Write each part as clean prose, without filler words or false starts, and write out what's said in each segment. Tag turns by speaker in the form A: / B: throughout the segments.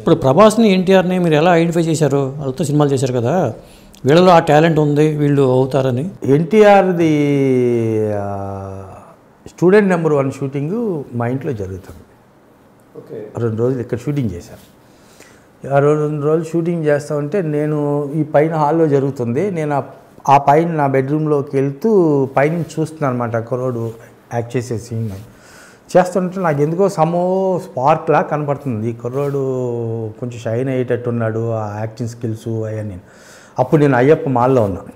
A: ఇప్పుడు ప్రభాస్ని ఎన్టీఆర్ని మీరు ఎలా ఐడెంటిఫై చేశారు? వాళ్ళతో సినిమాలు చేశారు కదా, వీళ్ళలో ఆ టాలెంట్ ఉంది వీళ్ళు అవుతారని.
B: ఎన్టీఆర్ది స్టూడెంట్ నెంబర్ 1 షూటింగు మా ఇంట్లో జరుగుతుంది. 2 రోజులు ఇక్కడ షూటింగ్ చేశాను. ఆ 2 రోజులు షూటింగ్ చేస్తూ ఉంటే నేను ఈ పైన హాల్లో జరుగుతుంది, నేను ఆ పైన నా బెడ్రూమ్లోకి వెళ్తూ పైనుంచి చూస్తున్నాను అనమాట. కుర్రోడు యాక్ట్ చేసే సీన్ చేస్తుంటే నాకు ఎందుకో సమో స్పార్క్లా కనపడుతుంది. ఈ కుర్రోడు కొంచెం షైన్ అయ్యేటట్టు ఉన్నాడు, ఆ యాక్టింగ్ స్కిల్స్ అవన్నీ. అప్పుడు నేను అయ్యప్ప మాల్లో ఉన్నాను.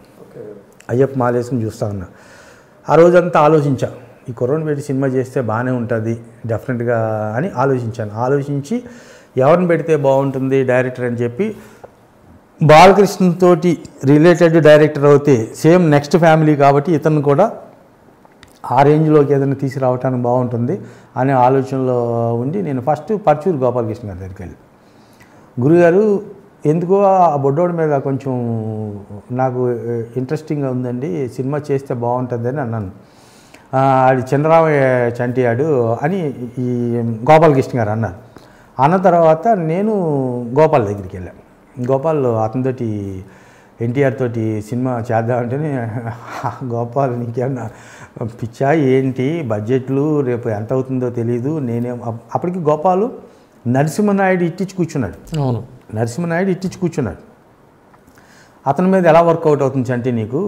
B: అయ్యప్ప మాల వేసుకుని చూస్తూ ఉన్నా. ఆ రోజంతా ఆలోచించాను, ఈ కుర్రోని పెట్టి సినిమా చేస్తే బాగానే ఉంటుంది డెఫినెట్గా అని ఆలోచించి ఎవరిని పెడితే బాగుంటుంది డైరెక్టర్ అని చెప్పి బాలకృష్ణతో రిలేటెడ్ డైరెక్టర్ అవుతే సేమ్ నెక్స్ట్ ఫ్యామిలీ కాబట్టి ఇతను కూడా ఆ రేంజ్లోకి ఏదైనా తీసుకురావటానికి బాగుంటుంది అనే ఆలోచనలో ఉండి నేను ఫస్ట్ పర్చూరు గోపాలకృష్ణ గారి దగ్గరికి వెళ్ళి, గురుగారు ఎందుకో ఆ బొడ్డోడి మీద కొంచెం నాకు ఇంట్రెస్టింగ్గా ఉందండి, సినిమా చేస్తే బాగుంటుందని అన్నాను. అది చంద్రరామయ్య చంటియాడు అని ఈ గోపాలకృష్ణ గారు అన్నారు. అన్న తర్వాత నేను గోపాల్ దగ్గరికి వెళ్ళాను. గోపాల్ అతనితోటి ఎన్టీఆర్ తోటి సినిమా చేద్దామంటేనే, గోపాల్ నీకేమన్నా పిచ్చా ఏంటి, బడ్జెట్లు రేపు ఎంత అవుతుందో తెలీదు, నేనేం అప్పటికి గోపాలు నరసింహనాయుడు ఇట్టించి కూర్చున్నాడు.
A: అవును,
B: నరసింహనాయుడు ఇట్టించి కూర్చున్నాడు. అతని మీద ఎలా వర్కౌట్ అవుతుంది అంటే నీకు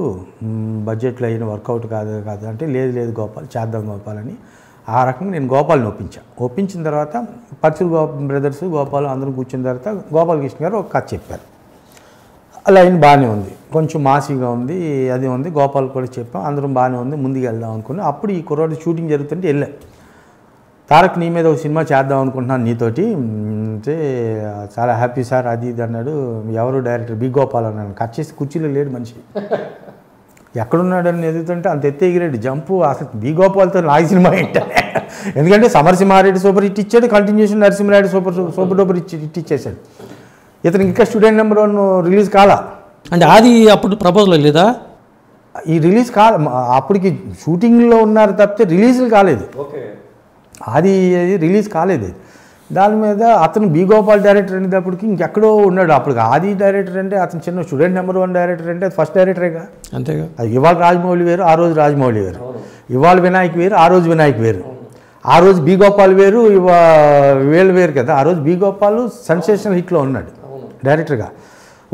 B: బడ్జెట్లో అయిన వర్కౌట్ కాదు అంటే, లేదు గోపాల్ చేద్దాం గోపాల్ అని ఆ రకంగా నేను గోపాల్ని ఒప్పించిన తర్వాత పర్చూరు బ్రదర్స్ గోపాల్ అందరం కూర్చున్న తర్వాత గోపాలకృష్ణ గారు ఒక కథ చెప్పారు. లైన్ బాగానే ఉంది, కొంచెం మాసీగా ఉంది, అది ఉంది. గోపాల్ కూడా చెప్పాం, అందరం బాగానే ఉంది, ముందుకు వెళ్దాం అనుకున్నాం. అప్పుడు ఈ కుర్రాడు షూటింగ్ జరుగుతుంటే వెళ్ళాం. తారక్ నీ మీద ఒక సినిమా చేద్దాం అనుకుంటున్నాను నీతోటి అంటే, చాలా హ్యాపీ సార్ అది ఇది అన్నాడు. ఎవరు డైరెక్టర్? బి గోపాల్ అన్నాను. కట్ చేసి కుర్చీలో లేడు మనిషి, ఎక్కడున్నాడని ఎదుగుతుంటే అంత ఎత్తే ఎగిరాడు జంపు. అసలు బి గోపాల్తో నాకు సినిమా ఏంటనే, ఎందుకంటే సమరసింహారెడ్డి సూపర్ హిట్ ఇచ్చాడు, continuation Narasimha Reddy super duper hit ఇచ్చేసాడు. ఇతనికి ఇంకా స్టూడెంట్ నెంబర్ 1 రిలీజ్ కాలా
A: అంటే అది అప్పుడు ప్రపోజల్ లేదా?
B: ఈ రిలీజ్ అప్పటికి షూటింగ్లో ఉన్నారు తప్పితే రిలీజ్లు కాలేదు. అది రిలీజ్ కాలేదు. దాని మీద అతను బి గోపాల్ డైరెక్టర్ అనేటప్పటికి ఇంకెక్కడో ఉన్నాడు. అప్పుడు ఆది డైరెక్టర్ అంటే అతను చిన్న స్టూడెంట్ నెంబర్ 1 డైరెక్టర్ అంటే ఫస్ట్ డైరెక్టరేగా.
A: అంతేగా.
B: అది ఇవాళ రాజమౌళి వేరు, ఆ రోజు రాజమౌళి వేరు. ఇవాళ వినాయక్ వేరు, ఆ రోజు వినాయక్ వేరు. ఆ రోజు బి గోపాల్ వేరు, వీళ్ళు వేరు కదా. ఆ రోజు బి గోపాల్ సెన్సేషనల్ హిట్లో ఉన్నాడు డైరెక్టర్గా.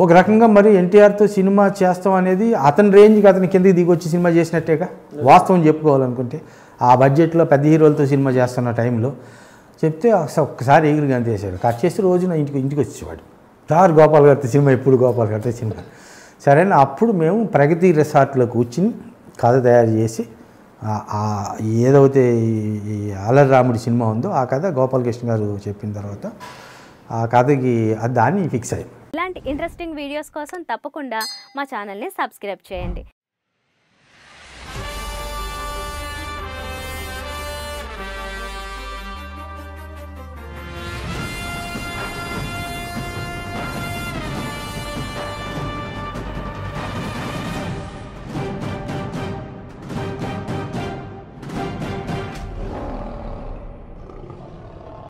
B: ఒక రకంగా మరి ఎన్టీఆర్తో సినిమా చేస్తాం అనేది అతని రేంజ్కి అతని కిందకి దిగొచ్చి సినిమా చేసినట్టేగా వాస్తవం చెప్పుకోవాలనుకుంటే. ఆ బడ్జెట్లో పెద్ద హీరోలతో సినిమా చేస్తున్న టైంలో చెప్తే ఒక్కసారి ఎగిరిగా అంతేసాడు. కట్ చేసి రోజున ఇంటికి వచ్చేవాడు. సార్ గోపాల్ గారితో సినిమా, ఎప్పుడు గోపాల్ గారితో సినిమా. సరేనా, అప్పుడు మేము ప్రగతి రిసార్ట్లో కూర్చుని కథ తయారు చేసి ఏదైతే ఈ అల్లరి రాముడి సినిమా ఉందో ఆ కథ గోపాలకృష్ణ గారు చెప్పిన తర్వాత ఆ కథకి దాన్ని ఫిక్స్ అయ్యాం.
C: ఇలాంటి ఇంట్రెస్టింగ్ వీడియోస్ కోసం తప్పకుండా మా ఛానల్ని సబ్స్క్రైబ్ చేయండి.